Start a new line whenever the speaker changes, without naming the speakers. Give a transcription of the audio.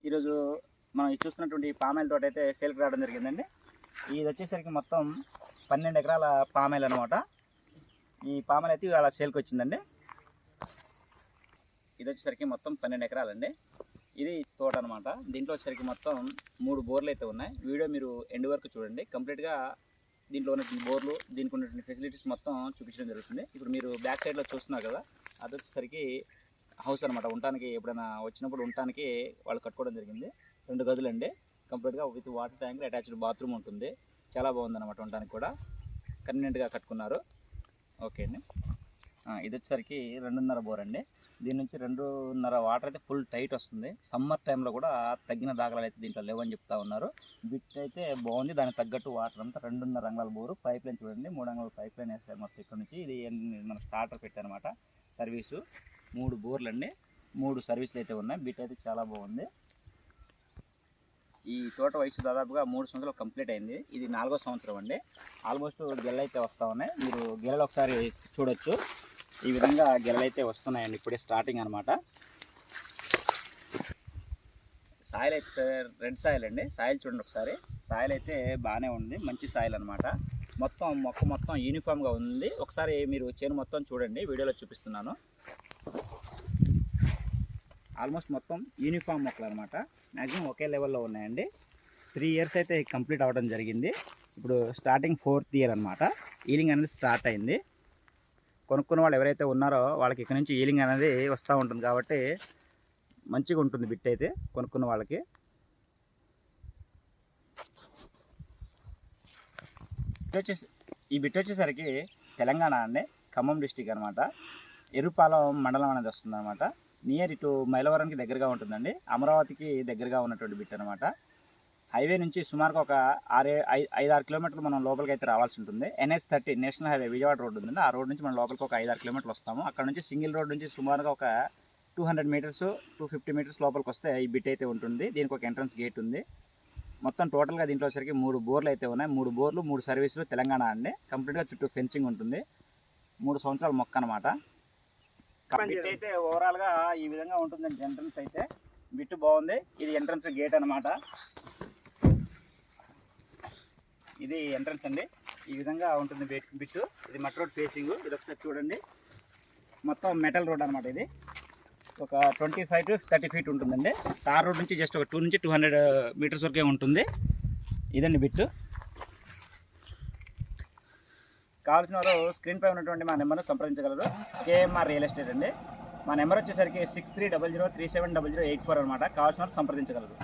ఈరోజు మనం చూస్తున్నటువంటి పామాయిల్ తోట అయితే సేల్కి రావడం జరిగిందండి. ఇది వచ్చేసరికి మొత్తం 12 ఎకరాల పామాయిల్ అనమాట. ఈ పామాయిల్ అయితే ఇవాళ సేల్కి వచ్చిందండి. ఇది వచ్చేసరికి మొత్తం 12 ఎకరాలండి. ఇది తోట అనమాట. దీంట్లో వచ్చేసరికి మొత్తం 3 బోర్లు అయితే ఉన్నాయి. వీడియో మీరు ఎండ్ వరకు చూడండి. కంప్లీట్గా దీంట్లో ఉన్నటువంటి బోర్లు, దీనికి ఉన్నటువంటి ఫెసిలిటీస్ మొత్తం చూపించడం జరుగుతుంది. ఇప్పుడు మీరు బ్యాక్ సైడ్లో చూస్తున్నారు కదా, అది వచ్చేసరికి హౌస్ అనమాట. ఉండటానికి ఎప్పుడైనా వచ్చినప్పుడు ఉండటానికి వాళ్ళు కట్టుకోవడం జరిగింది. 2 గదులండి. కంప్లీట్గా with water tank, attached bathroom ఉంటుంది. చాలా బాగుందన్నమాట. ఉండటానికి కూడా కన్వీనియంట్గా కట్టుకున్నారు. ఓకే అండి. ఇది వచ్చేసరికి 2.5 బోర్ అండి. దీని నుంచి 2.5 వాటర్ అయితే ఫుల్ టైట్ వస్తుంది. సమ్మర్ టైంలో కూడా తగ్గిన దాఖలాలు అయితే దీంట్లో లేవని చెప్తా ఉన్నారు. బిట్ అయితే బాగుంది. దానికి తగ్గట్టు వాటర్ అంతా 2.5 అంగుళాల బోరు. పైప్ లైన్ చూడండి, 3 అంగుళాల పైప్ లైన్ వేస్తారు మొత్తం ఇక్కడ నుంచి. ఇది మన స్టార్టర్ పెట్టారనమాట. సర్వీసు 3 బోర్లు అండి. 3 సర్వీసులు అయితే ఉన్నాయి. బిట్ అయితే చాలా బాగుంది. ఈ తోట వయసు దాదాపుగా 3 సంవత్సరాలు కంప్లీట్ అయింది. ఇది 4వ సంవత్సరం అండి. ఆల్మోస్ట్ గెలలు అయితే వస్తూ ఉన్నాయి. మీరు గెలలు ఒకసారి చూడొచ్చు. ఈ విధంగా గెలలు అయితే వస్తున్నాయండి. ఇప్పుడే స్టార్టింగ్ అనమాట. సాయిల్ అయితే రెడ్ సాయిల్ అండి. సాయిల్ చూడండి ఒకసారి. సాయిల్ అయితే బాగానే ఉంది. మంచి సాయిల్ అనమాట. మొక్క మొత్తం యూనిఫామ్గా ఉంది. ఒకసారి మీరు చేను మొత్తం చూడండి. వీడియోలో చూపిస్తున్నాను. ఆల్మోస్ట్ మొత్తం యూనిఫామ్ మొక్కలు అనమాట. మ్యాక్సిమం ఒకే లెవెల్లో ఉన్నాయండి. 3 ఇయర్స్ అయితే కంప్లీట్ అవ్వడం జరిగింది. ఇప్పుడు స్టార్టింగ్ 4th ఇయర్ అనమాట. ఈలింగ్ అనేది స్టార్ట్ అయింది. కొనుక్కున్న వాళ్ళు ఎవరైతే ఉన్నారో వాళ్ళకి ఇక్కడ నుంచి ఈలింగ్ అనేది వస్తూ ఉంటుంది కాబట్టి మంచిగా ఉంటుంది బిట్ అయితే కొనుక్కున్న వాళ్ళకి. ఈ బిట్ వచ్చేసరికి తెలంగాణ అండి, ఖమ్మం డిస్టిక్ అనమాట. ఎరుపాలెం మండలం అనేది వస్తుంది అనమాట. నియర్ ఇటు మైలవరంకి దగ్గరగా ఉంటుందండి. అమరావతికి దగ్గరగా ఉన్నటువంటి బిట్ అనమాట. హైవే నుంచి సుమారుగా ఒక 5-6 కిలోమీటర్లు మనం లోపలికి అయితే రావాల్సి ఉంటుంది. NH30 national highway Vijayawada road ఉందండి. ఆ రోడ్ నుంచి మనం లోపలికి ఒక 5-6 కిలోమీటర్లు వస్తాము. అక్కడ నుంచి సింగిల్ రోడ్ నుంచి సుమారుగా ఒక 200 మీటర్స్ 250 మీటర్స్ లోపలికి వస్తే ఈ బిట్ అయితే ఉంటుంది. దీనికి ఒక ఎంట్రన్స్ గేట్ ఉంది. మొత్తం టోటల్గా దీంట్లో వచ్చరికి 3 బోర్లు అయితే ఉన్నాయి. 3 బోర్లు 3 సర్వీసులు తెలంగాణ అండి. కంప్లీట్గా చుట్టూ ఫెన్సింగ్ ఉంటుంది. 3 సంవత్సరాల మొక్క అనమాట. బిట్ అయితే ఓవరాల్గా ఈ విధంగా ఉంటుందండి. ఎంట్రన్స్ అయితే బిట్ బాగుంది. ఇది ఎంట్రన్స్ గేట్ అనమాట. ఇది ఎంట్రన్స్ అండి. ఈ విధంగా ఉంటుంది బిట్టు. ఇది మట్ రోడ్ ఫేసింగ్. ఇది ఒకసారి చూడండి. మొత్తం మెటల్ రోడ్ అనమాట. ఇది ఒక 25 to 30 ఫీట్ ఉంటుందండి. తార్ రోడ్ నుంచి జస్ట్ ఒక 2 నుంచి 200 మీటర్స్ వరకే ఉంటుంది. ఇదండి బిట్టు. కావాల్సిన వారు స్క్రీన్పై ఉన్నటువంటి మా నెంబర్ను సంప్రదించగలరు. KMR రియల్ ఎస్టేట్ అండి. మా నెంబర్ వచ్చేసరికి 6300370084 అనమాట. కావాల్సిన వారు సంప్రదించగలరు.